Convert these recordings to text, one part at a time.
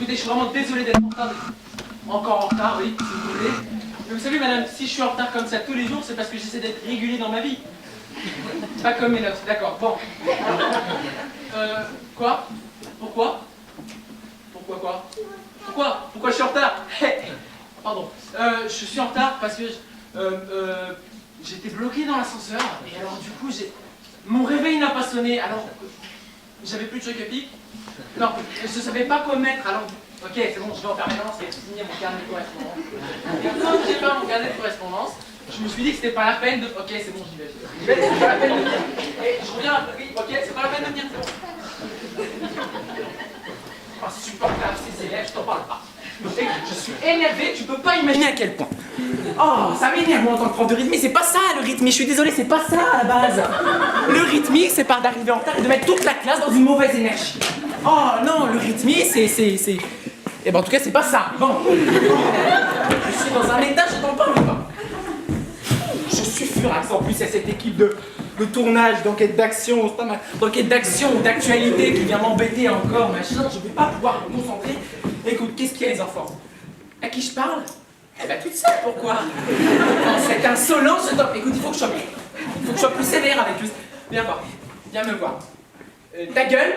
écoutez, je suis vraiment désolé d'être en retard. Encore en retard, oui, si vous voulez. Mais vous savez, madame, si je suis en retard comme ça tous les jours, c'est parce que j'essaie d'être régulier dans ma vie. Pas comme mes notes, d'accord, bon. Quoi? Pourquoi? Pourquoi quoi? Pourquoi je suis en retard? Pardon. Je suis en retard parce que j'étais bloqué dans l'ascenseur, et alors du coup, mon réveil n'a pas sonné, alors j'avais plus de choc à pic. Non, je savais pas quoi mettre, alors... Ok, c'est bon, je vais en permanence et signer mon carnet de correspondance. Et comme j'ai pas mon carnet de correspondance, je me suis dit que c'était pas la peine de... Ok, c'est bon, j'y vais. C'est pas la peine de venir. Et je reviens après. Oui, ok, c'est pas la peine de venir, c'est bon. Insupportable, ces élèves, je t'en parle pas. Je suis énervé, tu peux pas imaginer à quel point. Oh, ça m'énerve moi en tant que prof de rythmique, c'est pas ça le rythmique, je suis désolé, c'est pas ça à la base. Le rythmique, c'est pas d'arriver en retard et de mettre toute la classe dans une mauvaise énergie. Oh non, le rythmique, c'est... Eh ben en tout cas, c'est pas ça. Bon. Je suis dans un état, je t'en parle pas. Je suis furax en plus, il y a cette équipe de tournage, d'enquête d'action, d'enquête d'action ou d'actualité qui vient m'embêter encore, machin, je vais pas pouvoir me concentrer. Écoute, qu'est-ce qu'il y a les enfants? À qui je parle? Eh ben toute seule, pourquoi? Cette insolence, écoute, il faut que je sois plus sévère avec lui. Viens voir, viens me voir. Ta gueule?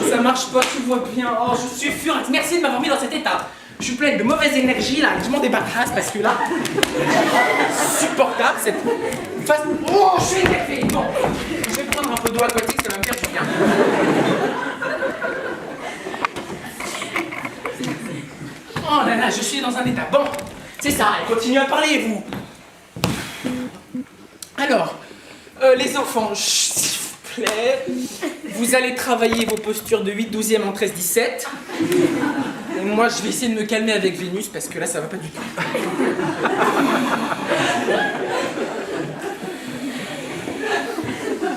Ça marche pas, tu vois bien. Oh, je suis furax, merci de m'avoir mis dans cet état. Je suis pleine de mauvaise énergie là, je m'en débarrasse parce que là, supportable cette face. Oh, je suis énervé. Bon, je vais prendre un peu d'eau aquatique, ça va me faire du bien. Oh là là, je suis dans un état. Bon, c'est ça, continuez à parler, vous. Alors, les enfants, s'il vous plaît, vous allez travailler vos postures de 8, 12e en 13, 17. Et moi, je vais essayer de me calmer avec Vénus, parce que là, ça va pas du tout.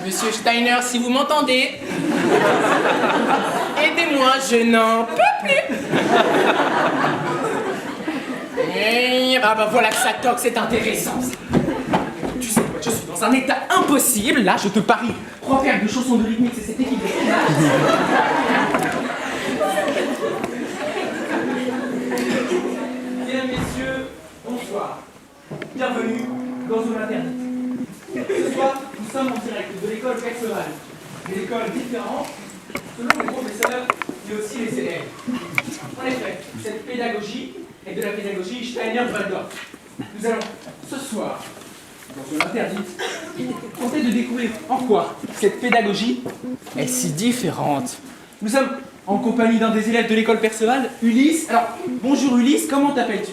Monsieur Steiner, si vous m'entendez, aidez-moi, je n'en peux plus. Ah bah voilà que ça toque, c'est intéressant. Tu sais quoi, je suis dans un état impossible, là, je te parie. 3 paires de chaussons de rythmique, c'est cette équipe de Mesdames, messieurs, bonsoir. Bienvenue dans Zone Interdite. Ce soir, nous sommes en direct de l'école Perceval. Une école différente selon les professeurs, mais aussi les élèves. En effet, cette pédagogie est de la pédagogie Steiner-Waldorf. Nous allons, ce soir, dans Zone Interdite, tenter de découvrir en quoi cette pédagogie est si différente. Nous sommes en compagnie d'un des élèves de l'école Perceval, Ulysse. Alors, bonjour Ulysse, comment t'appelles-tu?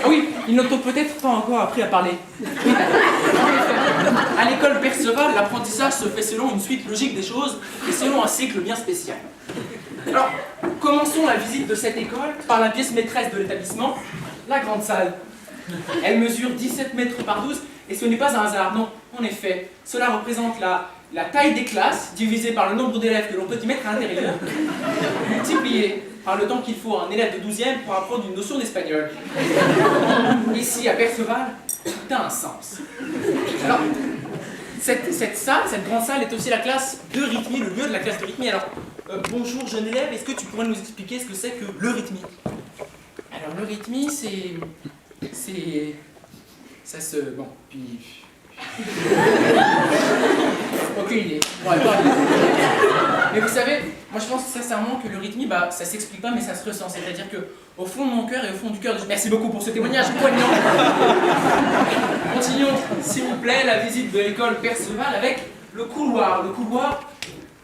Ah oui, ils n'ont peut-être pas encore appris à parler. Oui. À l'école Perceval, l'apprentissage se fait selon une suite logique des choses et selon un cycle bien spécial. Alors, commençons la visite de cette école par la pièce maîtresse de l'établissement, la grande salle. Elle mesure 17 mètres par 12 et ce n'est pas un hasard, non. En effet, cela représente la taille des classes divisée par le nombre d'élèves que l'on peut y mettre à l'intérieur, multiplié par le temps qu'il faut à un élève de 12e pour apprendre une notion d'espagnol. Ici, à Perceval, tout a un sens. Alors, cette grande salle est aussi la classe de rythmie, le lieu de la classe de rythmie. Alors, bonjour jeune élève, est-ce que tu pourrais nous expliquer ce que c'est que le rythmie? Alors, le rythmie, ça se... Bon, puis... Aucune idée. Ouais, mais vous savez, moi je pense sincèrement que le rythmie, bah, ça s'explique pas mais ça se ressent. C'est-à-dire que au fond de mon cœur et au fond du cœur de... Merci beaucoup pour ce témoignage poignant. Continuons, s'il vous plaît, la visite de l'école Perceval avec le couloir. Le couloir,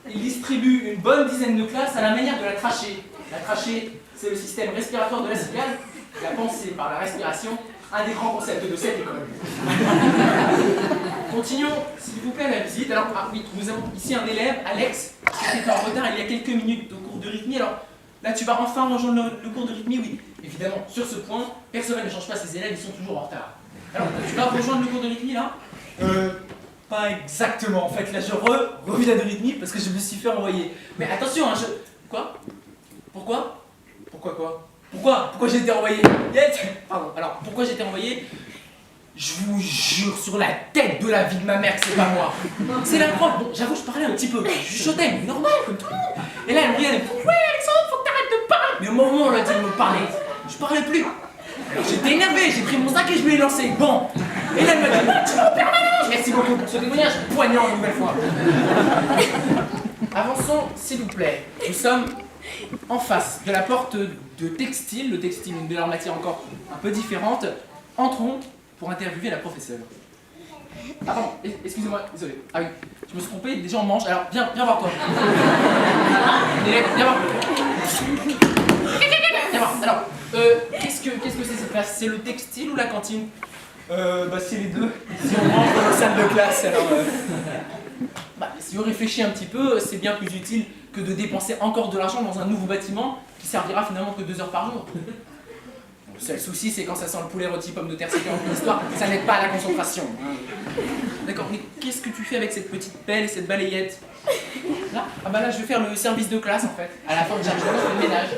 il distribue une bonne dizaine de classes à la manière de la trachée. La trachée, c'est le système respiratoire de la cigale. La pensée par la respiration, un des grands concepts de cette école. Continuons, s'il vous plaît, la visite. Alors, ah oui, nous avons ici un élève, Alex, qui était en retard il y a quelques minutes au cours de rythmie. Alors, là, tu vas enfin rejoindre le cours de rythmie, oui. Évidemment, sur ce point, Perceval ne change pas ses élèves, ils sont toujours en retard. Alors, tu vas rejoindre le cours de rythmie, là? Pas exactement. En fait, là, je reviens de rythmie parce que je me suis fait envoyer. Mais attention, hein, Quoi? Pourquoi? Pourquoi quoi? Pourquoi j'ai été envoyé? Pardon, alors, pourquoi j'ai été envoyé? Je vous jure sur la tête de la vie de ma mère que c'est pas moi. C'est la prof. Bon, j'avoue, je parlais un petit peu. Je chuchotais, mais normal, comme tout le monde. Et là, elle me regardait. Ouais, Alexandre, faut que t'arrêtes de parler. Mais au moment où on l'a dit de me parler, je parlais plus. Alors j'étais énervé, j'ai pris mon sac et je lui ai lancé. Bon. Et là, elle m'a dit, tu vas en permanence. Merci beaucoup pour ce témoignage poignant une nouvelle fois. Avançons, s'il vous plaît. Nous sommes en face de la porte de textile. Le textile, une de leurs matières encore un peu différente. Entrons pour interviewer la professeure. Ah pardon, excusez-moi, désolé. Ah oui, je me suis trompé, déjà on mange. Alors, viens voir toi. Viens voir. Viens voir. Alors, qu'est-ce que c'est cette classe? C'est le textile ou la cantine? C'est les deux. Si on mange dans la salle de classe, alors... si on réfléchit un petit peu, c'est bien plus utile que de dépenser encore de l'argent dans un nouveau bâtiment qui servira finalement que 2 heures par jour. Le seul souci, c'est quand ça sent le poulet rôti, pommes de terre séchées en histoire, ça n'aide pas à la concentration. D'accord, mais qu'est-ce que tu fais avec cette petite pelle et cette balayette? Là? Ah bah là, je vais faire le service de classe en fait. À la fin de chaque jour, je fais le ménage.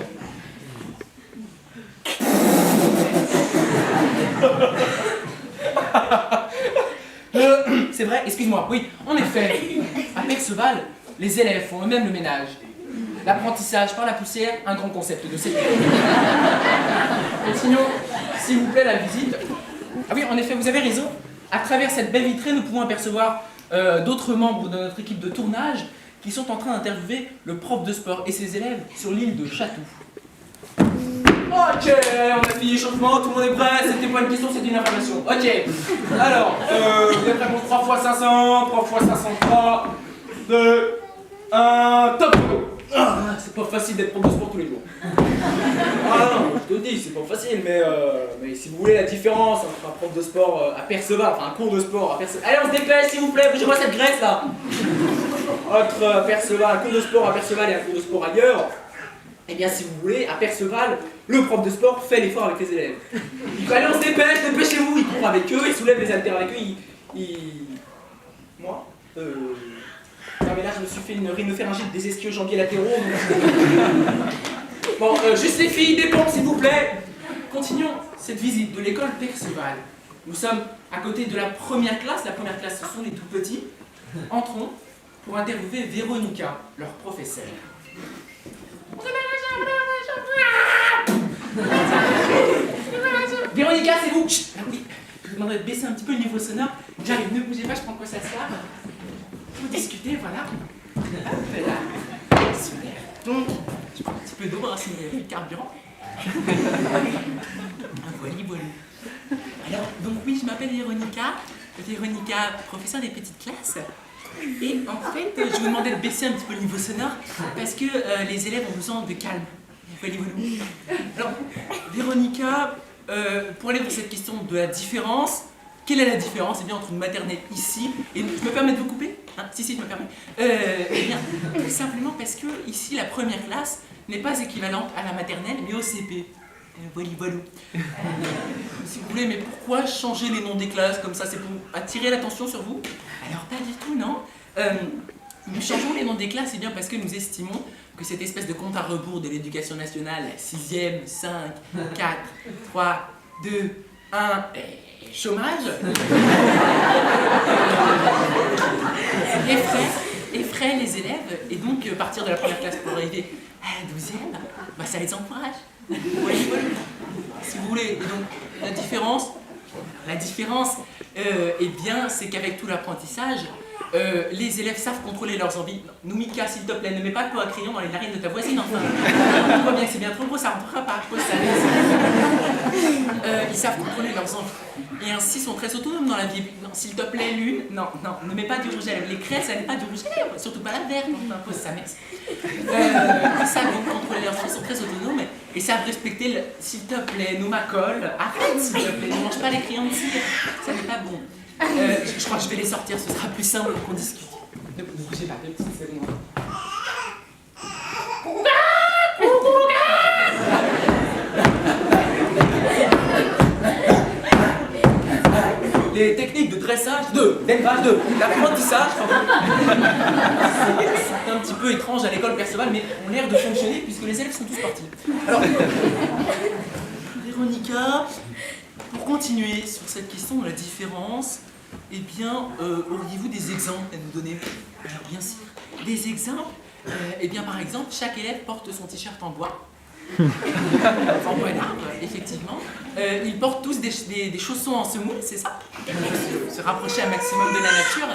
C'est vrai, excuse-moi, oui, en effet, à Perceval, les élèves font eux-mêmes le ménage. L'apprentissage par la poussière, un grand concept de sécurité. Continuons, s'il vous plaît, la visite. Ah oui, en effet, vous avez raison. À travers cette baie vitrée, nous pouvons apercevoir d'autres membres de notre équipe de tournage qui sont en train d'interviewer le prof de sport et ses élèves sur l'île de Chatou. Ok, on a fini l'échauffement, tout le monde est prêt, c'était pas une question, c'était une information. Ok, alors, vous êtes prêts pour 3 x 500, 3 x 503, 2, 1, top! C'est pas facile d'être prof de sport tous les jours. Ah non, je te dis, c'est pas facile, mais si vous voulez la différence entre un prof de sport à Perceval, enfin un cours de sport à Perceval. Allez, on se dépêche s'il vous plaît, bougez-moi cette graisse là! Entre Perceval, un cours de sport à Perceval et un cours de sport ailleurs, eh bien si vous voulez, à Perceval, le prof de sport fait l'effort avec les élèves. Allez, on se dépêche, dépêchez-vous, il court avec eux, il soulève les haltères avec eux, Moi Non mais là je me suis fait une rhinopharyngite des ischio-jambiers latéraux. Bon, juste les filles, des pompes s'il vous plaît. Continuons cette visite de l'école Perceval. Nous sommes à côté de la première classe. La première classe, ce sont les tout petits. Entrons pour interviewer Véronica, leur professeur. Véronica, c'est vous. Chut. Ah oui, je vous demanderai de baisser un petit peu le niveau sonore. J'arrive, ne bougez pas, je prends quoi ça se lave. Pour discuter, voilà. Voilà. Super. Donc, je prends un petit peu d'eau, c'est le carburant. Voilà. Alors, donc oui, je m'appelle Véronica, professeure des petites classes. Et en fait, je vous demandais de baisser un petit peu le niveau sonore parce que les élèves ont besoin de calme. Voilà. Alors, Véronica, pour aller dans cette question de la différence, quelle est la différence entre une maternelle ici et... Je me permets de vous couper? Si, je me permets. Bien, tout simplement parce que ici, la première classe n'est pas équivalente à la maternelle, mais au CP. Voilà. Si vous voulez, mais pourquoi changer les noms des classes comme ça? C'est pour attirer l'attention sur vous? Alors, pas du tout, non. Nous changeons les noms des classes, c'est bien parce que nous estimons que cette espèce de compte à rebours de l'éducation nationale, 6e, 5, 4, 3, 2, 1, chômage, effraie les élèves, et donc partir de la première classe pour arriver à la 12e, ça les encourage. Voilà. Si vous voulez, et donc la différence, c'est qu'avec tout l'apprentissage, les élèves savent contrôler leurs envies. Noumika, s'il te plaît, ne mets pas de peau à crayon dans les narines de ta voisine, enfin. On voit bien que c'est bien trop gros, ça rentrera pas. Ils savent contrôler leurs envies. Et ainsi sont très autonomes dans la vie. Non, s'il te plaît, Lune, non, ne mets pas du rouge à lèvres. Les craies, ça n'est pas du rouge à lèvres, surtout pas la verte, enfin, pose sa messe. Ils savent donc contrôler leurs envies, ils sont très autonomes et savent respecter le... S'il te plaît, Nouma colle, arrête, s'il te plaît, ne mange pas les crayons de cire, ça n'est pas bon. Je crois que je vais les sortir, ce sera plus simple pour qu'on discute. Ne bougez pas, 2 petites secondes. Les techniques de dressage, d'élevage, l'apprentissage, c'est un petit peu étrange à l'école Perceval, mais ont l'air de fonctionner puisque les élèves sont tous partis. Alors, Véronica, pour continuer sur cette question de la différence, eh bien, auriez-vous des exemples à nous donner? Alors, bien sûr, des exemples. Eh bien, par exemple, chaque élève porte son t-shirt en bois. En bois d'arbre, effectivement. Ils portent tous des chaussons en semoule, c'est ça? Pour se rapprocher un maximum de la nature.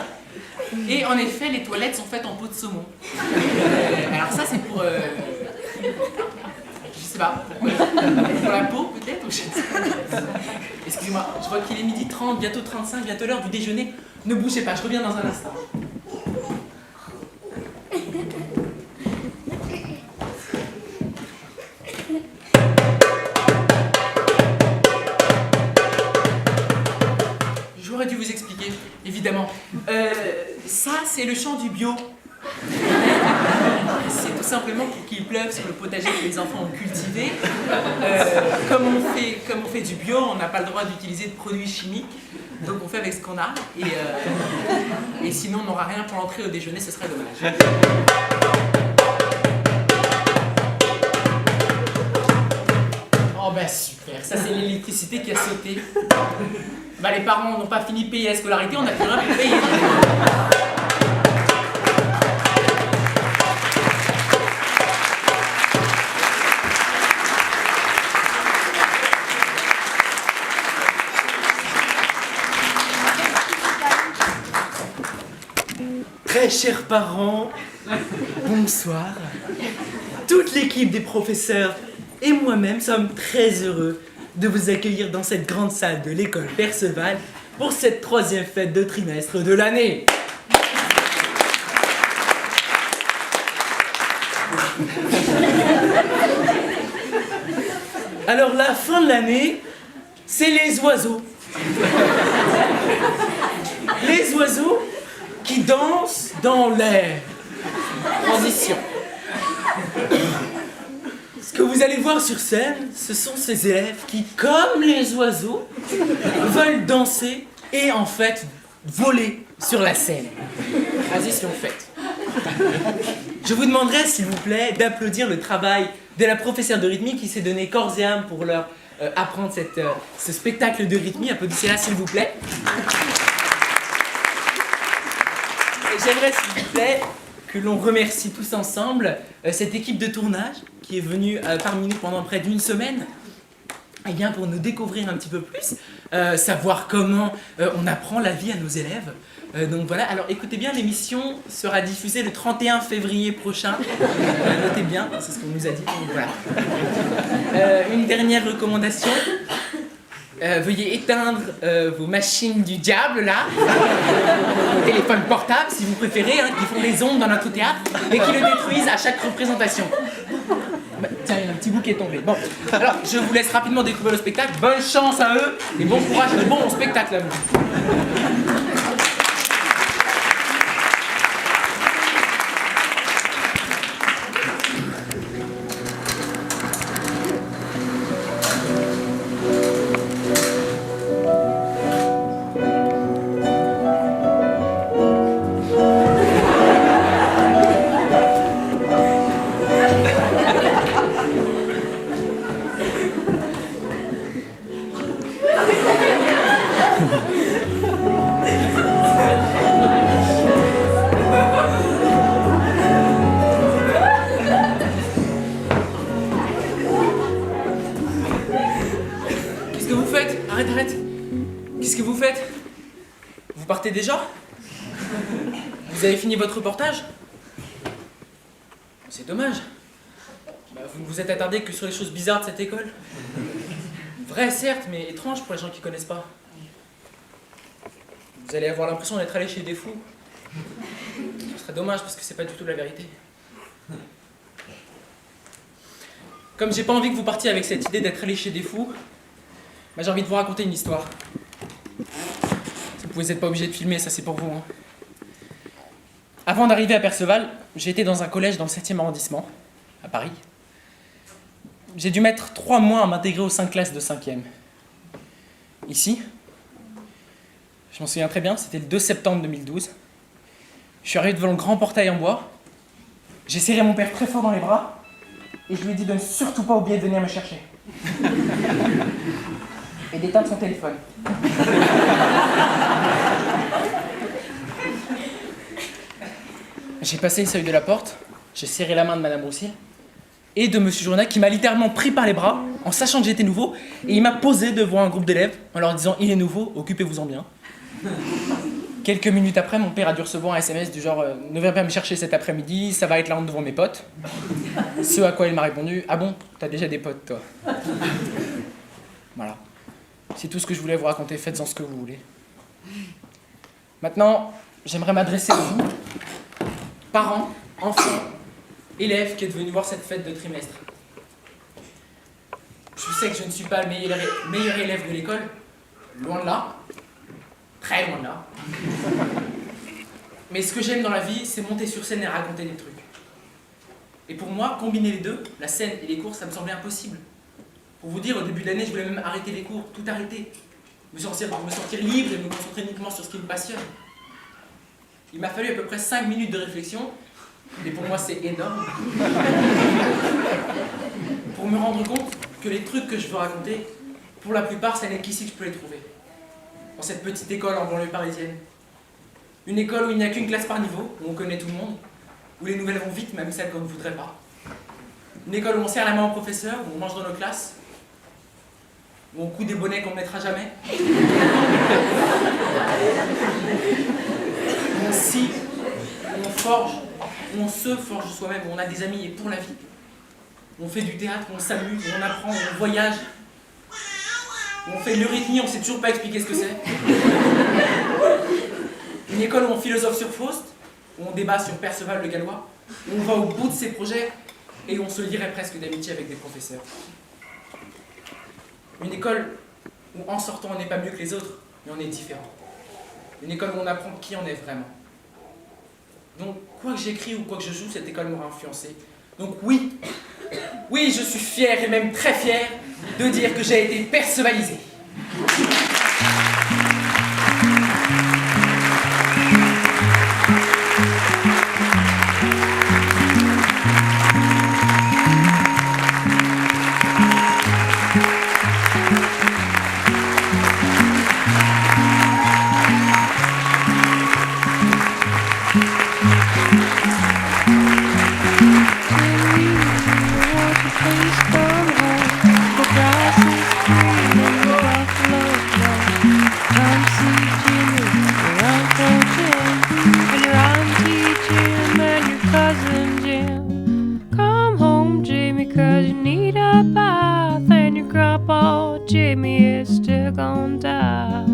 Et en effet, les toilettes sont faites en peau de saumon. Alors ça, c'est pour... je sais pas, pour la peau peut-être, ou je sais pas. Excusez-moi, je vois qu'il est 12h30, bientôt 35, bientôt l'heure du déjeuner. Ne bougez pas, je reviens dans un instant. J'aurais dû vous expliquer, évidemment. Ça, c'est le champ du bio. C'est tout simplement pour qu'il pleuve sur le potager que les enfants ont cultivé. Comme on fait du bio, on n'a pas le droit d'utiliser de produits chimiques. Donc on fait avec ce qu'on a. Et sinon, on n'aura rien pour l'entrée au déjeuner, ce serait dommage. Oh bah super, ça c'est l'électricité qui a sauté. Bah les parents n'ont pas fini de payer la scolarité, on n'a plus rien pour payer. Très chers parents, bonsoir. Toute l'équipe des professeurs et moi-même sommes très heureux de vous accueillir dans cette grande salle de l'école Perceval pour cette 3e fête de trimestre de l'année. Alors la fin de l'année, c'est les oiseaux. Les oiseaux qui dansent dans l'air. Transition. Ce que vous allez voir sur scène, ce sont ces élèves qui, comme les oiseaux, veulent danser et en fait voler sur la scène. Transition faite. Je vous demanderai, s'il vous plaît, d'applaudir le travail de la professeure de rythmique qui s'est donné corps et âme pour leur apprendre ce spectacle de rythmique. Applaudissez-la, s'il vous plaît. Et j'aimerais, s'il vous plaît, que l'on remercie tous ensemble cette équipe de tournage qui est venue parmi nous pendant près d'1 semaine, eh bien, pour nous découvrir un petit peu plus, savoir comment on apprend la vie à nos élèves. Donc voilà, alors écoutez bien, l'émission sera diffusée le 31 février prochain. Notez bien, c'est ce qu'on nous a dit. Donc, voilà. Une dernière recommandation. Veuillez éteindre vos machines du diable, là, vos téléphones portables, si vous préférez, hein, qui font des ondes dans notre théâtre, et qui le détruisent à chaque représentation. Bah, tiens, il y a un petit bout qui est tombé. Bon, alors, je vous laisse rapidement découvrir le spectacle. Bonne chance à eux, et bon courage de bon spectacle à vous. Arrête. Qu'est-ce que vous faites? Vous partez déjà? Vous avez fini votre reportage? C'est dommage. Bah, vous ne vous êtes attardé que sur les choses bizarres de cette école. Vrai, certes, mais étrange pour les gens qui ne connaissent pas. Vous allez avoir l'impression d'être allé chez des fous. Ce serait dommage parce que c'est pas du tout la vérité. Comme j'ai pas envie que vous partiez avec cette idée d'être allé chez des fous, bah, j'ai envie de vous raconter une histoire. Vous n'êtes pas obligé de filmer, ça c'est pour vous. Hein. Avant d'arriver à Perceval, j'ai été dans un collège dans le 7e arrondissement, à Paris. J'ai dû mettre 3 mois à m'intégrer aux 5 classes de 5e. Ici, je m'en souviens très bien, c'était le 2 septembre 2012. Je suis arrivé devant le grand portail en bois. J'ai serré mon père très fort dans les bras et je lui ai dit de ne surtout pas oublier de venir me chercher. et d'éteindre son téléphone. J'ai passé le seuil de la porte, j'ai serré la main de Madame Roussel et de Monsieur Journac qui m'a littéralement pris par les bras en sachant que j'étais nouveau et il m'a posé devant un groupe d'élèves en leur disant « Il est nouveau, occupez-vous-en bien ». Quelques minutes après, mon père a dû recevoir un SMS du genre « Ne viens pas me chercher cet après-midi, ça va être la honte devant mes potes ». Ce à quoi il m'a répondu « Ah bon, t'as déjà des potes toi ?» Voilà. C'est tout ce que je voulais vous raconter, faites-en ce que vous voulez. Maintenant, j'aimerais m'adresser à vous, parents, enfants, élèves qui êtes venus voir cette fête de trimestre. Je sais que je ne suis pas le meilleur élève de l'école, loin de là, très loin de là. Mais ce que j'aime dans la vie, c'est monter sur scène et raconter des trucs. Et pour moi, combiner les deux, la scène et les cours, ça me semblait impossible. Pour vous dire, au début de l'année, je voulais même arrêter les cours, tout arrêter. Me sentir libre et me concentrer uniquement sur ce qui me passionne. Il m'a fallu à peu près 5 minutes de réflexion, et pour moi c'est énorme, pour me rendre compte que les trucs que je veux raconter, pour la plupart, ça n'est qu'ici que je peux les trouver. Dans cette petite école en banlieue parisienne. Une école où il n'y a qu'une classe par niveau, où on connaît tout le monde, où les nouvelles vont vite, même celles qu'on ne voudrait pas. Une école où on serre la main au professeur, où on mange dans nos classes, où on coud des bonnets qu'on ne mettra jamais. Où on scie, où on forge, où on se forge soi-même, où on a des amis et pour la vie. Où on fait du théâtre, où on s'amuse, où on apprend, où on voyage. Où on fait de l'eurythmie, on ne sait toujours pas expliquer ce que c'est. Une école où on philosophe sur Faust, où on débat sur Perceval le Gallois, où on va au bout de ses projets et où on se lierait presque d'amitié avec des professeurs. Une école où en sortant on n'est pas mieux que les autres, mais on est différent. Une école où on apprend qui on est vraiment. Donc, quoi que j'écris ou quoi que je joue, cette école m'aura influencé. Donc oui, je suis fier et même très fier de dire que j'ai été percevalisé. Jimmy is still gonna die.